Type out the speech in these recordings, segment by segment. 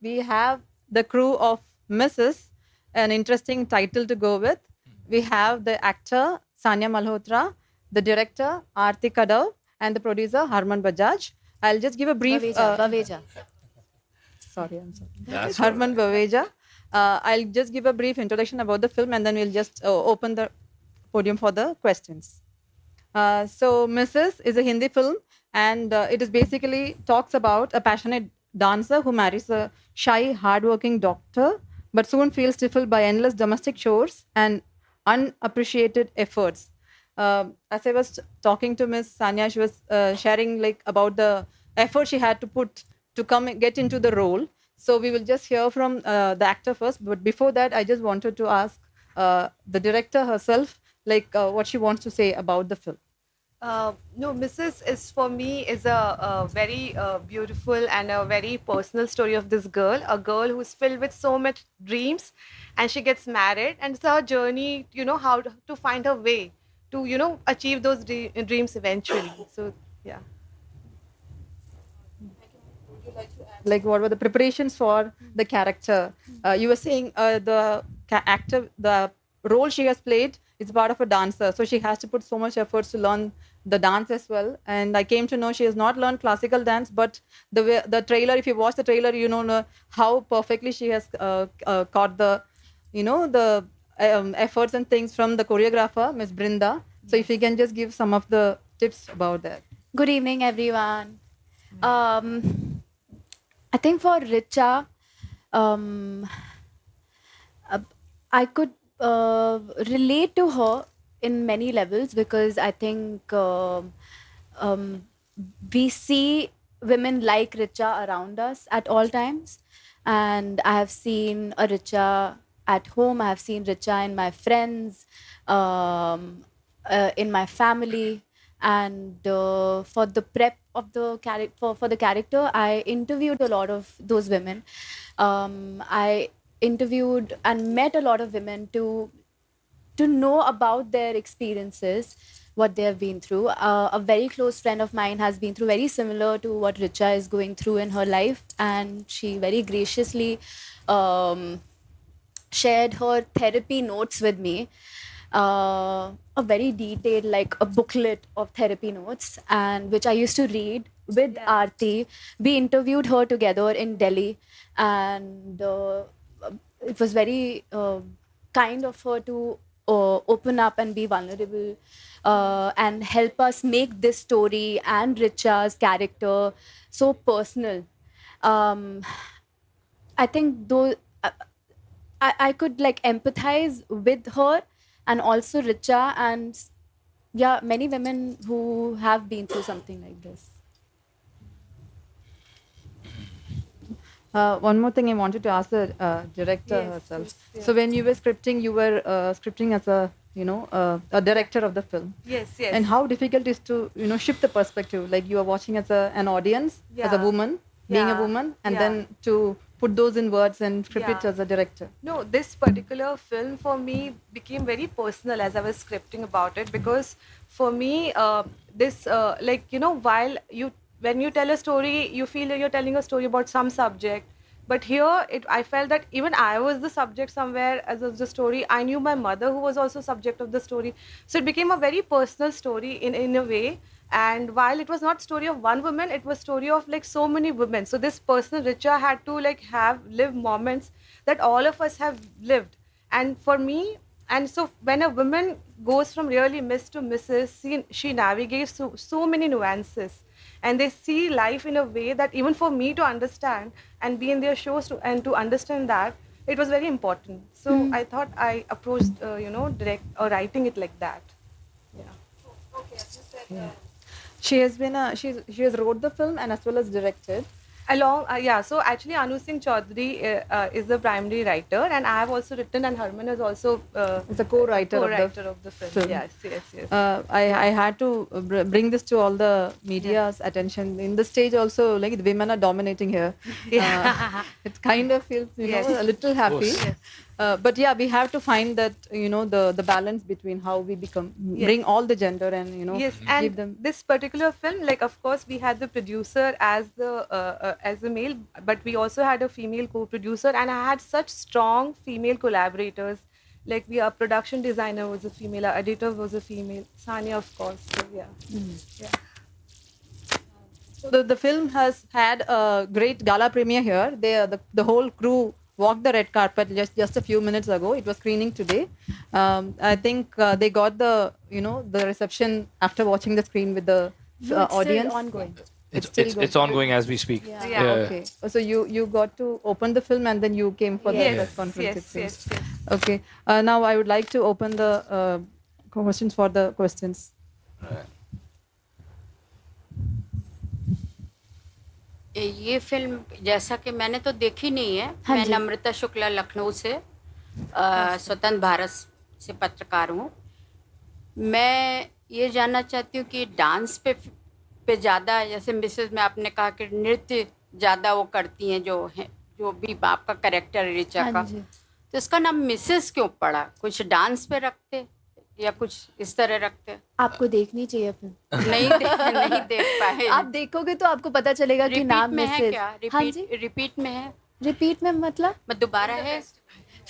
we have the crew of Mrs., an interesting title to go with. We have the actor Sanya Malhotra, the director Aarti Kadav, and the producer Harman Bajaj. I'll just give a brief. Baveja. Sorry, I'm sorry. That's Harman Baveja. I'll just give a brief introduction about the film and then we'll just open the podium for the questions. So, Mrs. is a Hindi film and it is basically talks about a passionate dancer who marries a shy, hardworking doctor but soon feels stifled by endless domestic chores and unappreciated efforts. As I was talking to Miss Sanya, she was sharing like about the effort she had to put to get into the role. So we will just hear from the actor first. But before that, I just wanted to ask the director herself, like what she wants to say about the film. No, Mrs. is for me is a very beautiful and a very personal story of this girl, a girl who's filled with so much dreams, and she gets married, and it's her journey, how to find her way to, achieve those dreams eventually. So, yeah. Like what were the preparations for the character? You were saying the role she has played is part of a dancer, so she has to put so much efforts to learn the dance as well. And I came to know she has not learned classical dance, but the trailer, if you watch the trailer, know how perfectly she has caught the efforts and things from the choreographer, Miss Brinda. So if you can just give some of the tips about that. Good evening, everyone. I think for Richa, um, I could relate to her in many levels because I think um, we see women like Richa around us at all times. And I have seen a Richa at home, I have seen Richa in my friends, in my family. And for the prep of the for the character, I interviewed a lot of those women. I interviewed and met a lot of women to know about their experiences, what they have been through. A very close friend of mine has been through very similar to what Richa is going through in her life, and she very graciously shared her therapy notes with me. A very detailed, like a booklet of therapy notes, and which I used to read with Aarti. We interviewed her together in Delhi, and it was very kind of her to open up and be vulnerable and help us make this story and Richa's character so personal. Um, I think though I could like empathize with her and also Richa and yeah, many women who have been through something like this. One more thing I wanted to ask the director herself. Yes, yeah. So when you were scripting, you were scripting as a director of the film. Yes, yes. And how difficult is to shift the perspective? Like you are watching as an audience, as a Yeah. woman, being a Yeah. woman, and Yeah. then to put those in words and script it Yeah. as a director. No, this particular film for me became very personal as I was scripting about it, because for me, this while when you tell a story, you feel that you're telling a story about some subject, but here I felt that even I was the subject somewhere as of the story. I knew my mother who was also subject of the story, so it became a very personal story in a way. And while it was not story of one woman, it was story of like so many women. So this person Richa had to like have live moments that all of us have lived. And for me, and so when a woman goes from really Miss to Mrs., she navigates so many nuances, and they see life in a way that even for me to understand and be in their shows and to understand that, it was very important. So I thought I approached direct or writing it like that. Yeah. She has been she has wrote the film and as well as directed. So actually Anu Singh Chaudhary is the primary writer, and I have also written, and Harman is also It's a co-writer of the film. film. Yes, yes, yes. I had to bring this to all the media's attention. In the stage also, like the women are dominating here. It kind of feels, Yes. a little happy. course. Yes. But yeah, we have to find that the balance between how we bring all the gender and Yes, give and them. this particular film, like of course we had the producer as the male, but we also had a female co-producer, and I had such strong female collaborators. Like our production designer was a female, our editor was a female, Sania of course. So yeah. So the film has had a great gala premiere here. The whole crew walked the red carpet just a few minutes ago. It was screening today. I think they got the reception after watching the screen with the No, it's audience. still ongoing. It's ongoing as we speak. Yeah. Okay. So you got to open the film and then you came for the Yes, press conference. it yes, seems. yes. Okay. Now I would like to open the questions for the questions. ये film जैसा कि मैंने तो देखी नहीं है। हाँ मैं जी। नम्रता शुक्ला लखनऊ से स्वतंत्र भारत से पत्रकार हूँ। मैं ये जानना चाहती हूँ कि डांस पे ज़्यादा, जैसे मिसेस में आपने कहा कि नृत्य ज़्यादा वो करती हैं, जो भी आपका कैरेक्टर है ऋचा हाँ का, जी। तो इसका नाम मिसेस क्यों पड़ा? कुछ डांस पे रखते या कुछ इस तरह रखते? आपको देखनी चाहिए फिल्म। नहीं देख पाए। आप देखोगे तो आपको पता चलेगा कि रिपीट नाम में है मिसेस। क्या? हाँ जी, रिपीट में है? रिपीट में मतलब दोबारा है?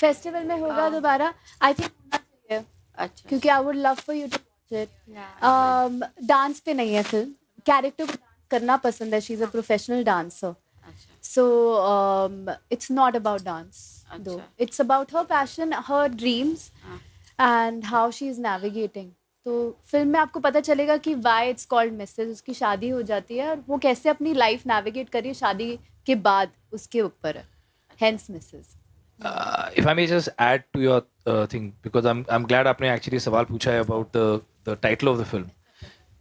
फेस्टिवल में होगा दोबारा, आई थिंक होना चाहिए, अच्छा। क्योंकि I would love for you to watch it. Dance पे नहीं है फिल्म, कैरेक्टर को डांस करना पसंद है, she is a professional dancer, अच्छा। so it's not about dance though, अच्छा। it's about her passion, her dreams हाँ। and how she is navigating. तो फिल्म में आपको पता चलेगा कि why it's called Mrs. उसकी शादी हो जाती है और वो कैसे अपनी लाइफ नेविगेट करी शादी के बाद, उसके ऊपर है, hence Mrs. If I may just add to your thing, because I'm glad आपने actually सवाल पूछा है about the title of the film.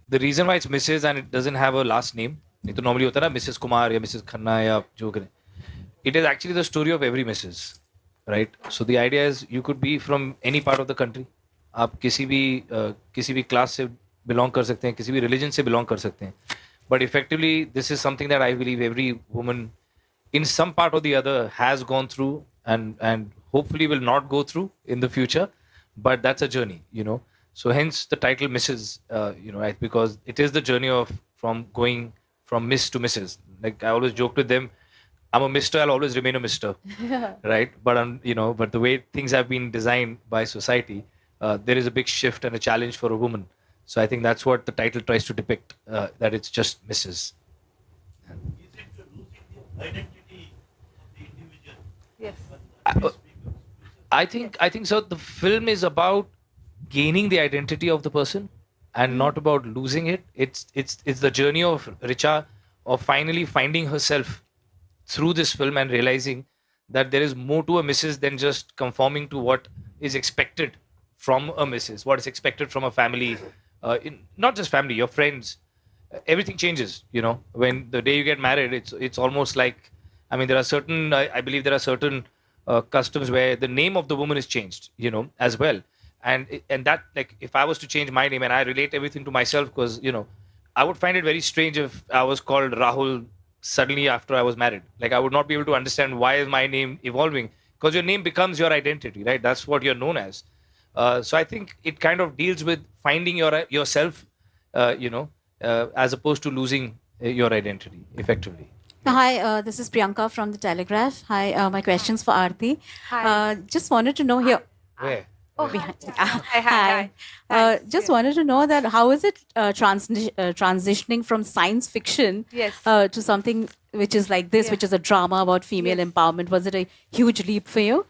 The reason why it's Mrs. and it doesn't have a last name, नहीं तो normally होता है ना Mrs. Kumar या Mrs. Khanna या जो करें. It is actually the story of every Mrs. Right? So the idea is you could be from any part of the country. आप किसी भी class से belong कर सकते हैं, किसी भी religion से belong कर सकते हैं. But effectively, this is something that I believe every woman in some part or the other has gone through and hopefully will not go through in the future, but that's a journey, so hence the title Mrs. Because it is the journey of going from Miss to Mrs. Like I always joke with them, I'm a Mister, I'll always remain a Mister. Right? But but the way things have been designed by society, there is a big shift and a challenge for a woman. So I think that's what the title tries to depict, that it's just Mrs. Is it losing the identity of the individual? Yes. I think so. The film is about gaining the identity of the person and not about losing it. It's the journey of Richa of finally finding herself through this film and realizing that there is more to a Mrs. than just conforming to what is expected from a Mrs. What is expected from a family, not just family, your friends. Everything changes. When the day you get married, it's almost like, there are certain, I believe there are certain customs where the name of the woman is changed, as well. And that, like, if I was to change my name and I relate everything to myself, because, I would find it very strange if I was called Rahul suddenly after I was married. Like, I would not be able to understand why is my name evolving, because your name becomes your identity, right? That's what you're known as. So I think it kind of deals with finding yourself, as opposed to losing your identity effectively. Hi, this is Priyanka from The Telegraph. Hi, my questions for Aarti. Hi. Just wanted to know here. Where? Behind. Hi. Just wanted to know that how is it transitioning from science fiction Yes. to something which is like this, Yeah. which is a drama about female Yes. empowerment? Was it a huge leap for you?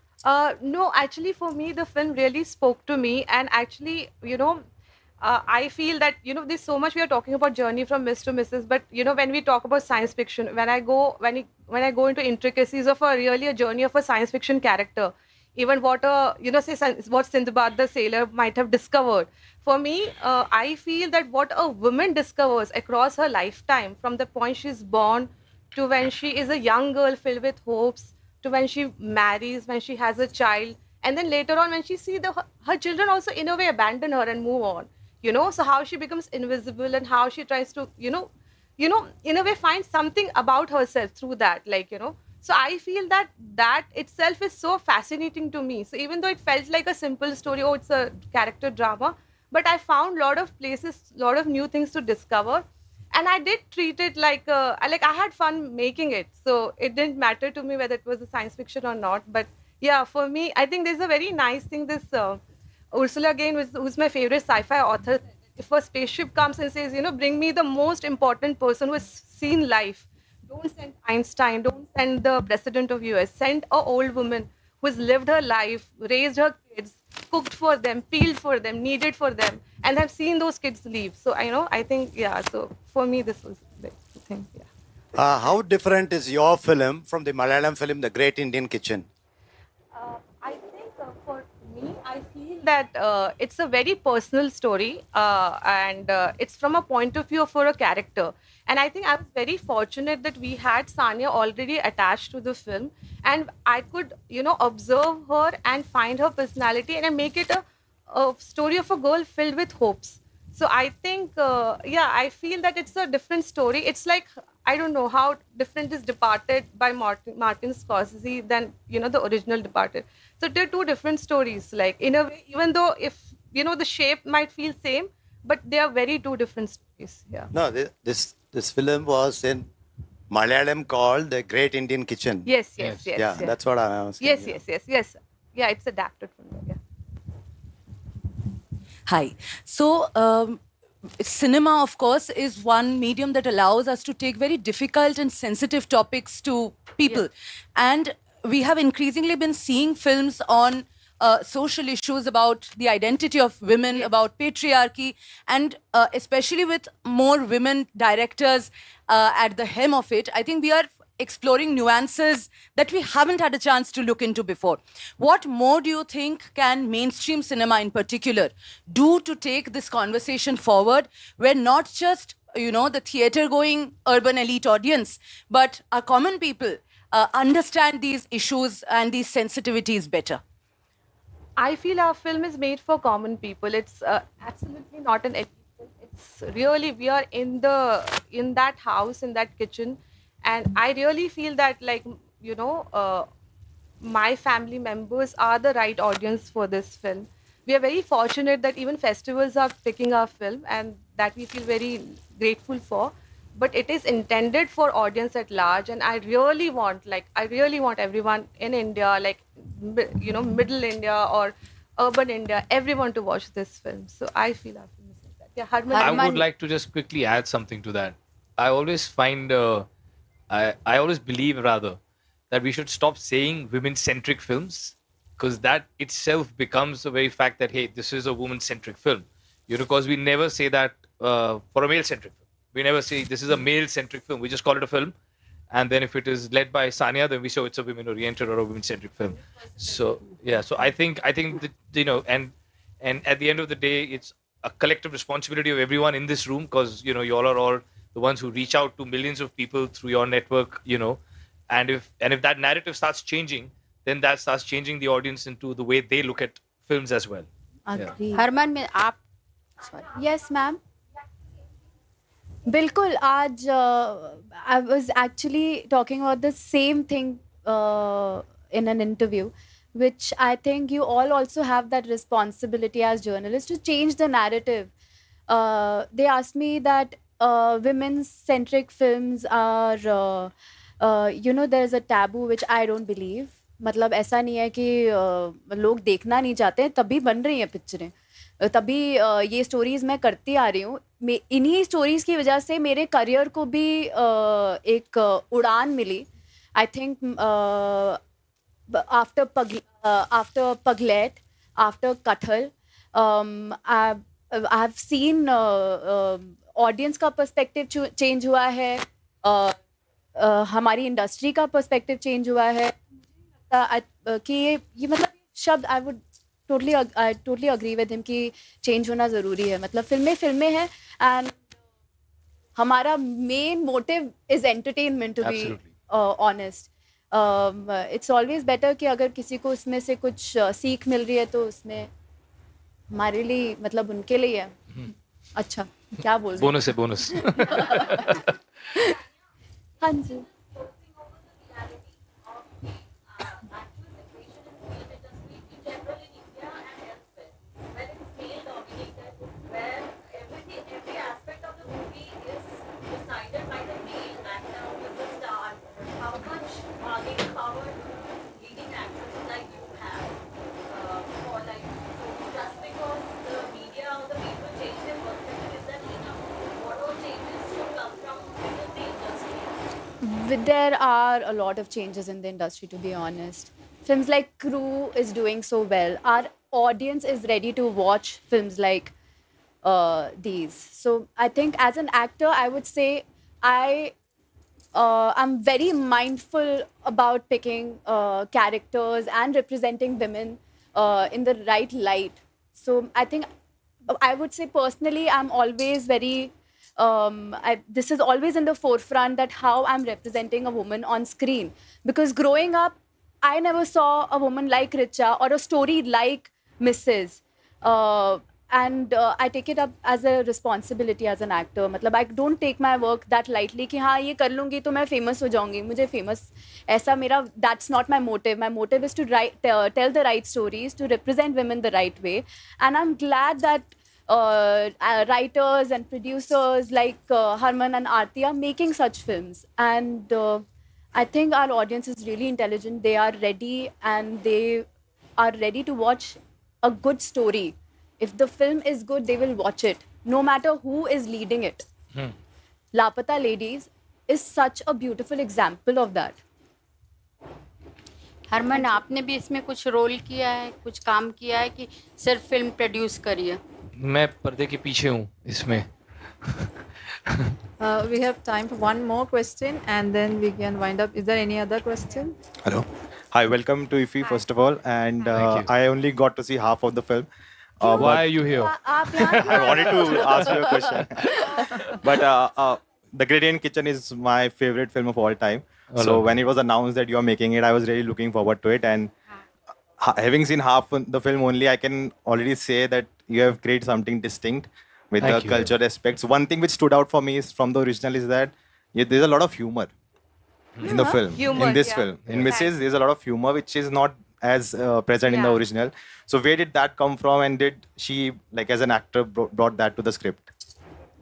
No, actually, for me, the film really spoke to me. And actually, I feel that, there's so much we are talking about journey from Miss to Mrs. But, when we talk about science fiction, when I go into intricacies of a journey of a science fiction character, even what what Sindbad the sailor might have discovered. For me, I feel that what a woman discovers across her lifetime, from the point she's born to when she is a young girl filled with hopes, to when she marries, when she has a child, and then later on when she sees her children also in a way abandon her and move on. So how she becomes invisible and how she tries to, in a way find something about herself through that, So I feel that that itself is so fascinating to me. So even though it felt like a simple story, oh, it's a character drama, but I found a lot of places, a lot of new things to discover. And I did treat it like I had fun making it. So it didn't matter to me whether it was a science fiction or not. But yeah, for me, I think there's a very nice thing. This Ursula Guin, who's my favorite sci-fi author, if a spaceship comes and says, bring me the most important person who has seen life, don't send Einstein, don't send the president of US, send a old woman who has lived her life, raised her kids, cooked for them, peeled for them, kneaded for them, and have seen those kids leave. So I think, yeah, so for me this was the thing, yeah. How different is your film from the Malayalam film, The Great Indian Kitchen? I think for me, I feel that it's a very personal story, and it's from a point of view for a character. And I think I was very fortunate that we had Sanya already attached to the film, and I could, observe her and find her personality and make it a story of a girl filled with hopes. So I think, I feel that it's a different story. It's like, I don't know how different is Departed by Martin Scorsese than, the original Departed. So they're two different stories. Like, in a way, even though if, the shape might feel same, but they are very two different stories. Yeah. No, this film was in Malayalam called The Great Indian Kitchen. Yes. Yeah, that's what I'm asking. Yes. Yeah, it's adapted from there. Yeah. Hi. So, cinema, of course, is one medium that allows us to take very difficult and sensitive topics to people. And we have increasingly been seeing films on social issues about the identity of women, about patriarchy, and especially with more women directors at the helm of it, I think we are exploring nuances that we haven't had a chance to look into before. What more do you think can mainstream cinema in particular do to take this conversation forward, where not just, the theater-going urban elite audience, but our common people understand these issues and these sensitivities better? I feel our film is made for common people. It's absolutely not an elite film. It's really, we are in that house, in that kitchen, and I really feel that, like, my family members are the right audience for this film. We are very fortunate that even festivals are picking our film, and that we feel very grateful for. But it is intended for audience at large, and I really want everyone in India, like, middle India or urban India, everyone to watch this film. So I feel our film is like that. Yeah, Harman. I would like to just quickly add something to that. I always find, I always believe rather, that we should stop saying women-centric films, because that itself becomes the very fact that, hey, this is a woman-centric film. Because we never say that for a male-centric film. We never say this is a male-centric film. We just call it a film. And then if it is led by Sanya, then we show it's a women-oriented or a women-centric film. So, yeah, so I think that, and at the end of the day, it's a collective responsibility of everyone in this room, because, you all are all the ones who reach out to millions of people through your network, and if that narrative starts changing, then that starts changing the audience into the way they look at films as well. Agree. Harman में आप Yes, ma'am. बिल्कुल आज I was actually talking about the same thing in an interview, which I think you all also have that responsibility as journalists to change the narrative. They asked me that women-centric films are, there's a taboo which I don't believe. मतलब ऐसा नहीं है कि लोग देखना नहीं चाहते हैं, तभी बन रही हैं पिक्चरें, तभी ये स्टोरीज मैं करती आ रही हूँ. इन्हीं स्टोरीज की वजह से मेरे करियर को भी एक उड़ान मिली. I think after Pagglait, after कटहल, आई हैव सीन ऑडियंस का पर्सपेक्टिव चेंज हुआ है, हमारी इंडस्ट्री का पर्सपेक्टिव चेंज हुआ है. कि ये मतलब शब्द I totally agree with him कि चेंज होना ज़रूरी है. मतलब फिल्में हैं, एंड हमारा main motive is entertainment, to be honest. It's always better कि अगर किसी को इसमें से कुछ सीख मिल रही है तो उसमें हमारे लिए, मतलब उनके लिए है. अच्छा, क्या बोल रहे हैं? बोनस है, बोनस. हाँ जी. There are a lot of changes in the industry, to be honest. Films like Crew is doing so well. Our audience is ready to watch films like these. So I think as an actor, I would say I'm very mindful about picking characters and representing women in the right light. So I think I would say personally, I'm always very. This is always in the forefront that how I'm representing a woman on screen. Because growing up, I never saw a woman like Richa or a story like Mrs. And I take it up as a responsibility as an actor. मतलब I don't take my work that lightly कि हाँ ये कर लूँगी तो मैं famous हो जाऊँगी. मुझे famous ऐसा मेरा that's not my motive. My motive is to tell the right stories, to represent women the right way. And I'm glad that writers and producers like Harman and Aarti are making such films. And I think our audience is really intelligent. They are ready and they are ready to watch a good story. If the film is good, they will watch it, no matter who is leading it. Lapata Ladies is such a beautiful example of that. Harman आपने भी इसमें कुछ role किया है, कुछ काम किया है कि सिर्फ फिल्म प्रोड्यूस करी है? मैं पर्दे के पीछे हूँ इसमें. We have time for one more question and then we can wind up. Is there any other question? Hello. Hi, welcome to IFFI first of all. And Thank you. I only got to see half of the film. Why are you here? I wanted to ask you a question. But The Great Indian Kitchen is my favorite film of all time. Oh, so lovely. when it was announced that you are making it, I was really looking forward to it. And having seen half the film only, I can already say that you have created something distinct with Thank the you. cultural aspects. One thing which stood out for me is from the original is that there's a lot of humor in the film. Humor, in this yeah. film. In Yeah. Mrs., there's a lot of humor which is not as present in the Yeah. original. So where did that come from, and did she, like as an actor, brought that to the script?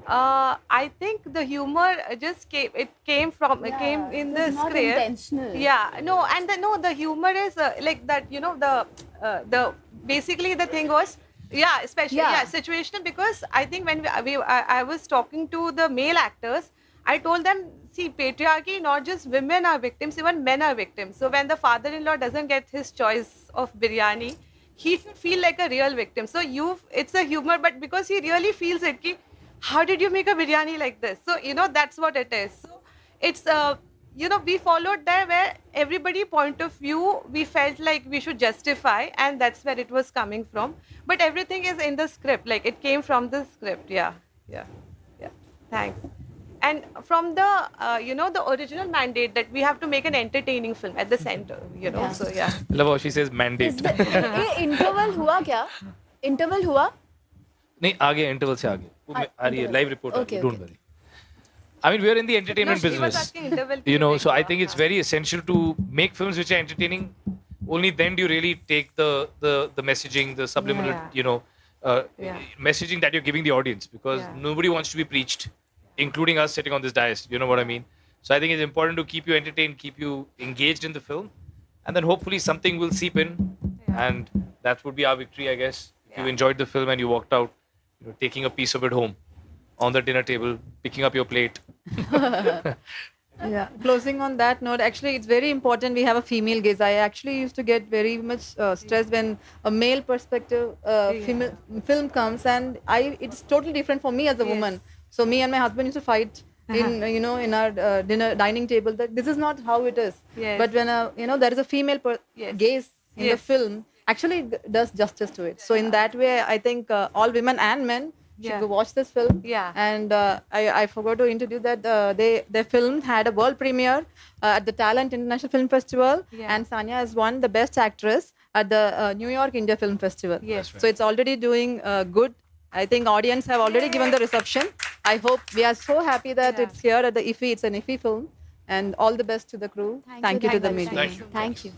I think the humor just came. It came from. It came in the It's not script. intentional. Yeah. No. And the humor is like that. You know the basically the thing was. Yeah, especially Yeah. situational, because I think when I was talking to the male actors, I told them, see, patriarchy, not just women are victims, even men are victims. So when the father-in-law doesn't get his choice of biryani, he should feel like a real victim. So it's a humor, but because he really feels it, ki, how did you make a biryani like this? So that's what it is. So it's we followed there where everybody point of view we felt like we should justify, and that's where it was coming from. But everything is in the script, like it came from the script. Yeah. Thanks. And from the the original mandate that we have to make an entertaining film at the center. Yeah. So yeah. Love how she says mandate. ये interval हुआ क्या? Interval हुआ? नहीं आगे interval से आगे वो आ रही है live report. Okay, Don't okay. worry. I mean, we are in the entertainment No, she was business. asking interval You know, period. so I think it's very essential to make films which are entertaining. Only then do you really take the messaging, the subliminal, Yeah. messaging that you're giving the audience, because Yeah. nobody wants to be preached, including us sitting on this dais. You know what I mean? So I think it's important to keep you entertained, keep you engaged in the film, and then hopefully something will seep in, and that would be our victory, I guess. If you enjoyed the film and you walked out, taking a piece of it home on the dinner table, picking up your plate. Yeah. Closing on that note, actually, it's very important we have a female gaze. I actually used to get very much stressed when a male perspective film comes, and it's totally different for me as a woman. So me and my husband used to fight in in our dining table that this is not how it is. Yes. But when there is a female gaze in the Yes. film, actually it does justice to it. So in that way, I think all women and men should Yeah. go watch this film. Yeah. And I forgot to introduce that their film had a world premiere at the Talent International Film Festival, Yeah. and Sanya has won the Best Actress at the New York India Film Festival. Yes. So it's already doing good. I think audience have already given the reception. I hope we are so happy that Yeah. it's here at the IFFI. It's an IFFI film, and all the best to the crew. Thank you to the very media. much. Thank you.